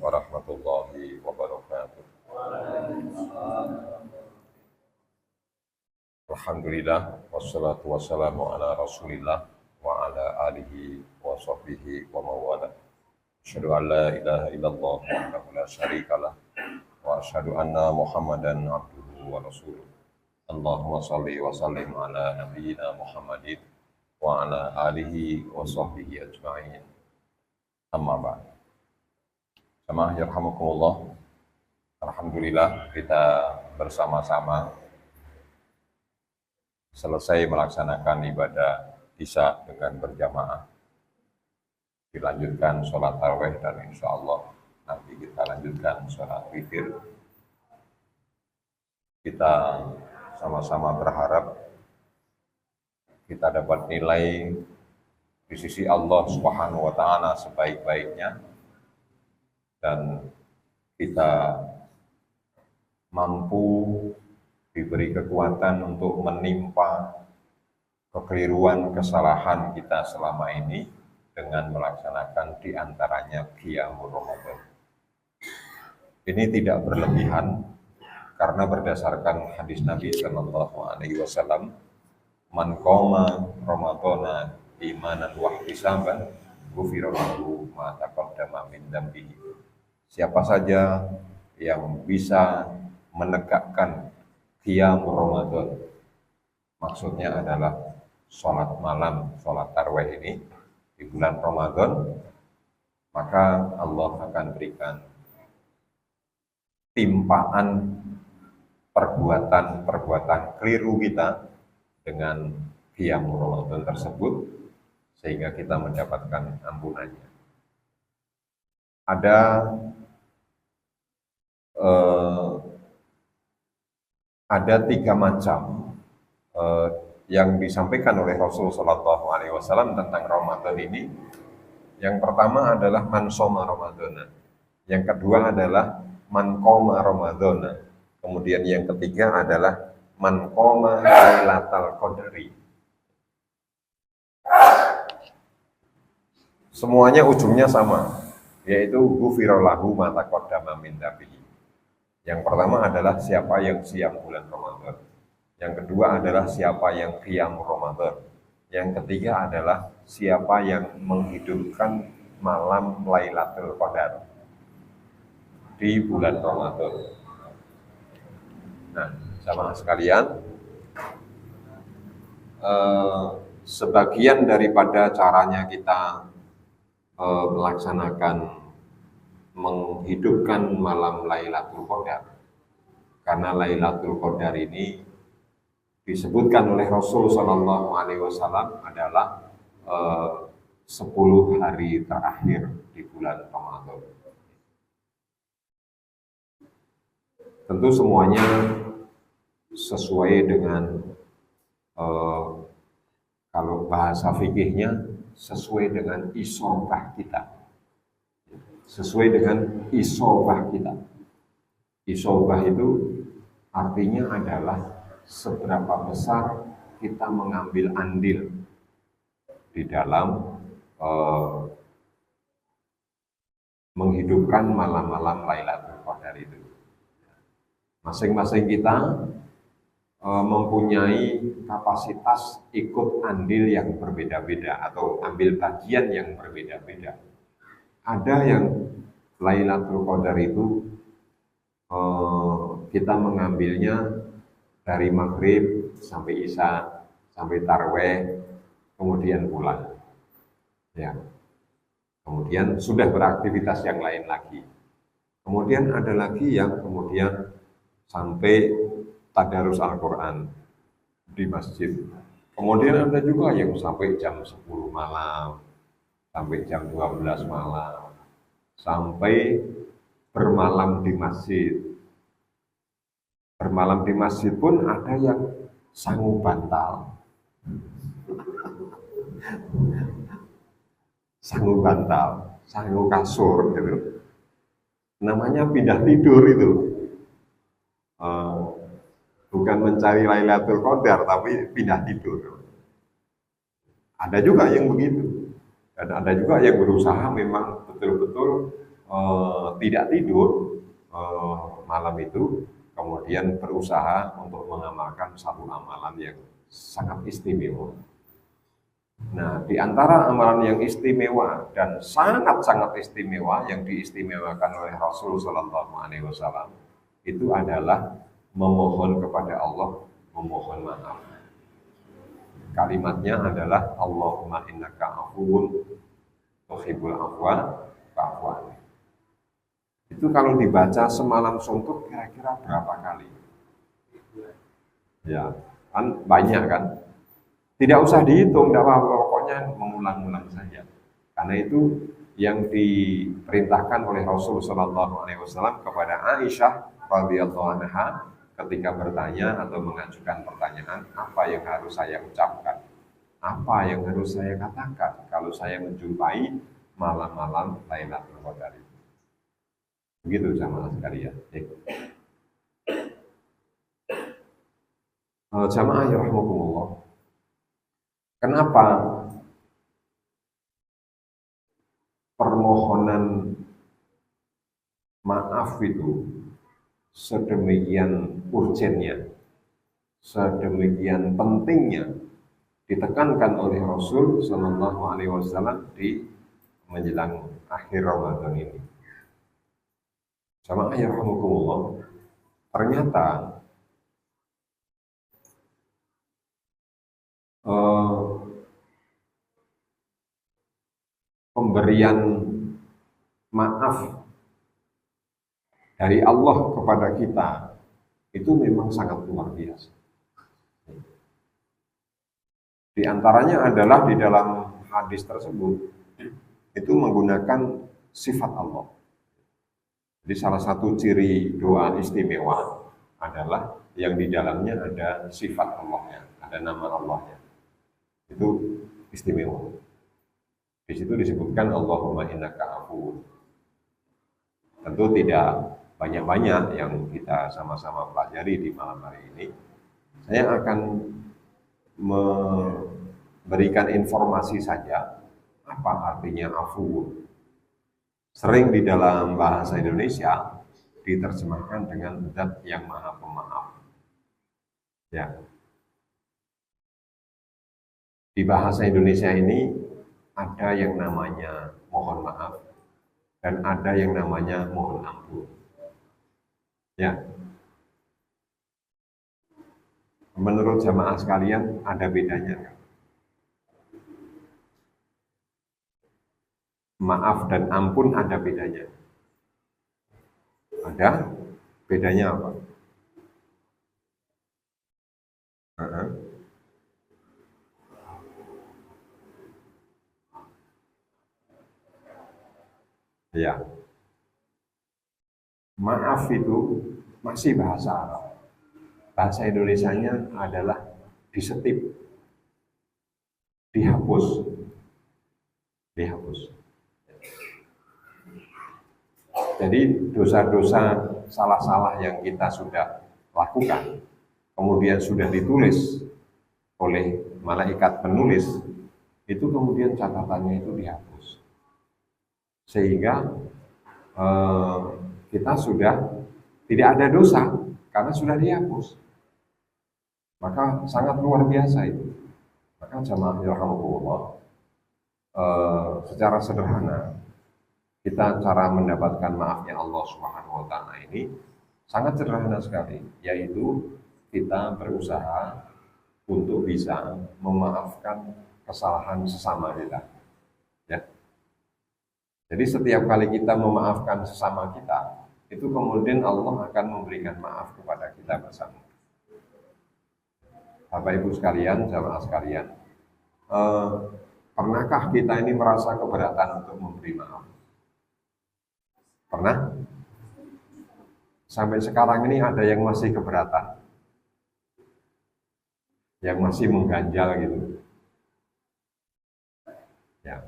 warahmatullahi wabarakatuh. Alhamdulillah wassalatu wassalamu ala Rasulillah wa ala alihi wa sahbihi wa mawala. Asyhadu an la ilaha illallah wahdahu la syarikalah wa asyhadu anna Muhammadan abduhu wa rasuluh. Allahumma shalli wa sallim ala nabiyyina Muhammadin wa ala alihi wa sahbihi ajma'in. Amma ba'd. Jamaah yarhamukumullah. Alhamdulillah kita bersama-sama selesai melaksanakan ibadah Isya dengan berjamaah. Dilanjutkan sholat tarawih dan insya Allah nanti kita lanjutkan sholat witir. Kita sama-sama berharap kita dapat nilai di sisi Allah Subhanahu wa Ta'ala sebaik-baiknya, dan kita mampu diberi kekuatan untuk menimpa kekeliruan, kesalahan kita selama ini dengan melaksanakan diantaranya Qiyamul Ramadan. Ini tidak berlebihan karena berdasarkan hadis Nabi Sallallahu Alaihi Wasallam, man qoma Ramadana imanan wa ihtisaban ghufira lahu ma taqaddama min dzambihi. Siapa saja yang bisa menegakkan Qiyamul Ramadan, maksudnya adalah sholat malam, sholat tarawih ini di bulan Ramadan, maka Allah akan berikan timpaan perbuatan keliru kita dengan Qiyamul Ramadan tersebut, sehingga kita mendapatkan ampunannya. Ada tiga macam yang disampaikan oleh Rasul Shallallahu Alaihi Wasallam tentang Ramadan ini. Yang pertama adalah man shoma Ramadana, yang kedua adalah man qoma Ramadana, kemudian yang ketiga adalah man qoma Lailatul Qadri. Semuanya ujungnya sama, yaitu ghufira lahu ma taqaddama min dzambihi. Yang pertama adalah siapa yang siam bulan Ramadan. Yang kedua adalah siapa yang qiyamul Ramadan. Yang ketiga adalah siapa yang menghidupkan malam Lailatul Qadar di bulan Ramadan. Nah, jamaah sekalian, sebagian daripada caranya kita melaksanakan menghidupkan malam Lailatul Qadar, karena Lailatul Qadar ini disebutkan oleh Rasul Shallallahu Alaihi Wasallam adalah 10 hari terakhir di bulan Ramadan. Tentu semuanya sesuai dengan kalau bahasa fikihnya sesuai dengan isobah kita. Sesuai dengan isobah kita. Isobah itu artinya adalah seberapa besar kita mengambil andil di dalam menghidupkan malam-malam Lailatul Qadar itu. Masing-masing kita mempunyai kapasitas ikut andil yang berbeda-beda atau ambil bagian yang berbeda-beda. Ada yang Lailatul Qadar itu kita mengambilnya dari maghrib sampai isya, sampai tarawih, kemudian pulang. Ya. Kemudian sudah beraktivitas yang lain lagi. Kemudian ada lagi yang kemudian sampai tadarus Al-Quran di masjid. Kemudian ada juga yang sampai jam 10 malam, sampai jam 12 malam, sampai bermalam di masjid. Bermalam di masjid pun ada yang sangu bantal. Sangu bantal, sangu kasur gitu. Namanya pindah tidur itu. Bukan mencari Lailatul Qadar, tapi pindah tidur. Ada juga yang begitu. Dan ada juga yang berusaha memang betul-betul tidak tidur malam itu, kemudian berusaha untuk mengamalkan satu amalan yang sangat istimewa. Nah, di antara amalan yang istimewa dan sangat-sangat istimewa yang diistimewakan oleh Rasul Shallallahu Alaihi Wasallam itu adalah memohon kepada Allah, memohon maaf. Kalimatnya adalah Allahumma innaka afuwun tuhibbul afwa fa'fu anni. Itu kalau dibaca semalam suntuk kira-kira berapa kali? Ya, kan banyak kan? Tidak usah dihitung, tidak apa-apa, pokoknya mengulang-ulang saja. Karena itu yang diperintahkan oleh Rasul Shallallahu Alaihi Wasallam kepada Aisyah radhiyallahu anha ketika bertanya atau mengajukan pertanyaan, apa yang harus saya ucapkan, apa yang harus saya katakan kalau saya menjumpai malam-malam Lailatul Qadar. Begitu jamaah sekalian. Jamaah ya rahimakumullah. Kenapa permohonan maaf itu sedemikian urgennya, sedemikian pentingnya ditekankan oleh Rasul Shallallahu Alaihi Wasallam di menjelang akhir Ramadan ini? Jamaah ya rahimakumullah, ternyata pemberian maaf dari Allah kepada kita itu memang sangat luar biasa. Di antaranya adalah di dalam hadis tersebut itu menggunakan sifat Allah. Jadi salah satu ciri doa istimewa adalah yang di dalamnya ada sifat Allahnya, ada nama Allahnya. Itu istimewa. Di situ disebutkan Allahumma innaka afuwun. Tentu tidak banyak-banyak yang kita sama-sama pelajari di malam hari ini. Saya akan memberikan informasi saja apa artinya afuwun. Sering di dalam bahasa Indonesia diterjemahkan dengan zat yang maha pemaaf. Ya. Di bahasa Indonesia ini ada yang namanya mohon maaf dan ada yang namanya mohon ampun. Ya. Menurut jamaah sekalian ada bedanya. Maaf dan ampun ada bedanya. Ada bedanya apa? Ya. Maaf itu masih bahasa Arab. Bahasa Indonesianya adalah disetip, dihapus. Dihapus. Jadi dosa-dosa salah-salah yang kita sudah lakukan, kemudian sudah ditulis oleh malaikat penulis, itu kemudian catatannya itu dihapus. Sehingga kita sudah tidak ada dosa karena sudah dihapus. Maka sangat luar biasa itu. Maka jamaah rahimakumullah, secara sederhana kita cara mendapatkan maafnya Allah Subhanahu wa taala ini sangat sederhana sekali, yaitu kita berusaha untuk bisa memaafkan kesalahan sesama kita. Ya. Jadi setiap kali kita memaafkan sesama kita, itu kemudian Allah akan memberikan maaf kepada kita bersama. Bapak Ibu sekalian, jamaah sekalian, pernahkah kita ini merasa keberatan untuk memberi maaf? Pernah? Sampai sekarang ini ada yang masih keberatan? Yang masih mengganjal gitu? Ya.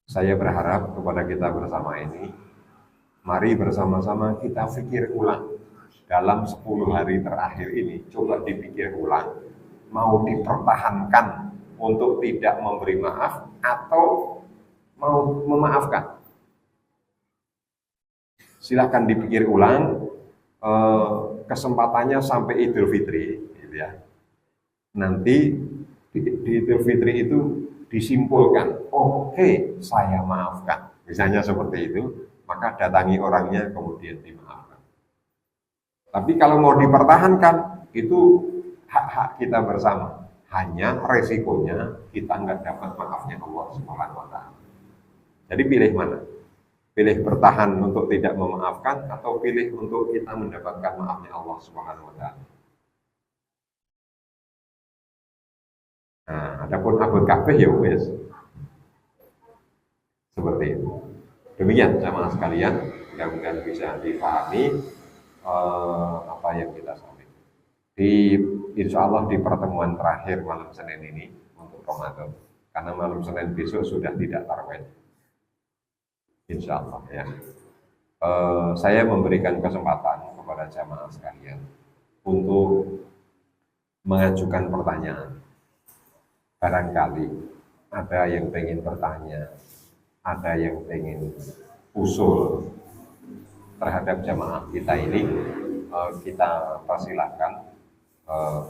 Saya berharap kepada kita bersama ini, mari bersama-sama kita pikir ulang. Dalam 10 hari terakhir ini, coba dipikir ulang. Mau dipertahankan untuk tidak memberi maaf atau mau memaafkan? Silahkan dipikir ulang kesempatannya sampai Idul Fitri, gitu ya. Nanti di Idul Fitri itu disimpulkan, oke, saya maafkan. Misalnya seperti itu, maka datangi orangnya kemudian dimaafkan. Tapi kalau mau dipertahankan, itu hak-hak kita bersama. Hanya resikonya kita nggak dapat maafnya Allah Subhanahu wa Ta'ala. Jadi pilih mana? Pilih bertahan untuk tidak memaafkan atau pilih untuk kita mendapatkan maafnya Allah Subhanahu wa Ta'ala. Nah, adapun abad kabeh ya wes seperti itu. Demikian jamaah sekalian, mudah-mudahan bisa dipahami apa yang kita sampaikan. Insya Allah di pertemuan terakhir malam Senin ini untuk Ramadan, karena malam Senin besok sudah tidak tarawih. Insya Allah ya. Saya memberikan kesempatan kepada jamaah sekalian untuk mengajukan pertanyaan. Barangkali ada yang ingin bertanya, ada yang ingin usul terhadap jamaah kita ini, kita persilahkan.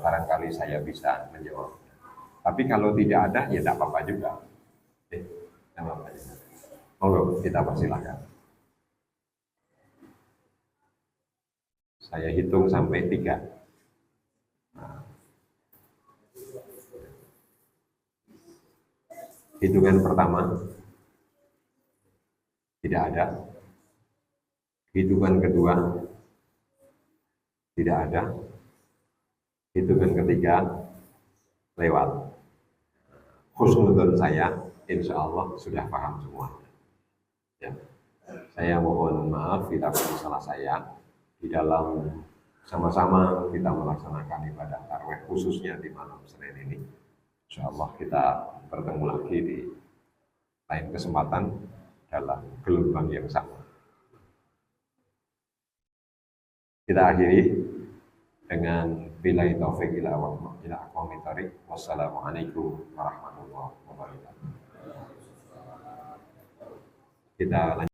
Barangkali saya bisa menjawab. Tapi kalau tidak ada, ya tidak apa-apa juga. Tidak apa-apa juga. Monggo, kita persilahkan. Saya hitung sampai 3. Hitungan pertama tidak ada. Hitungan kedua tidak ada. Hitungan ketiga lewat. Husnudzon saya, insya Allah sudah paham semua. Ya. Saya mohon maaf bila salah saya di dalam sama-sama kita melaksanakan ibadah tarawih khususnya di malam Senin ini. Insya Allah kita bertemu lagi di lain kesempatan dalam gelombang yang sama. Kita akhiri dengan billahi taufiq ila aqwamit thoriq. Wassalamualaikum warahmatullahi wabarakatuh. Kita lanjut.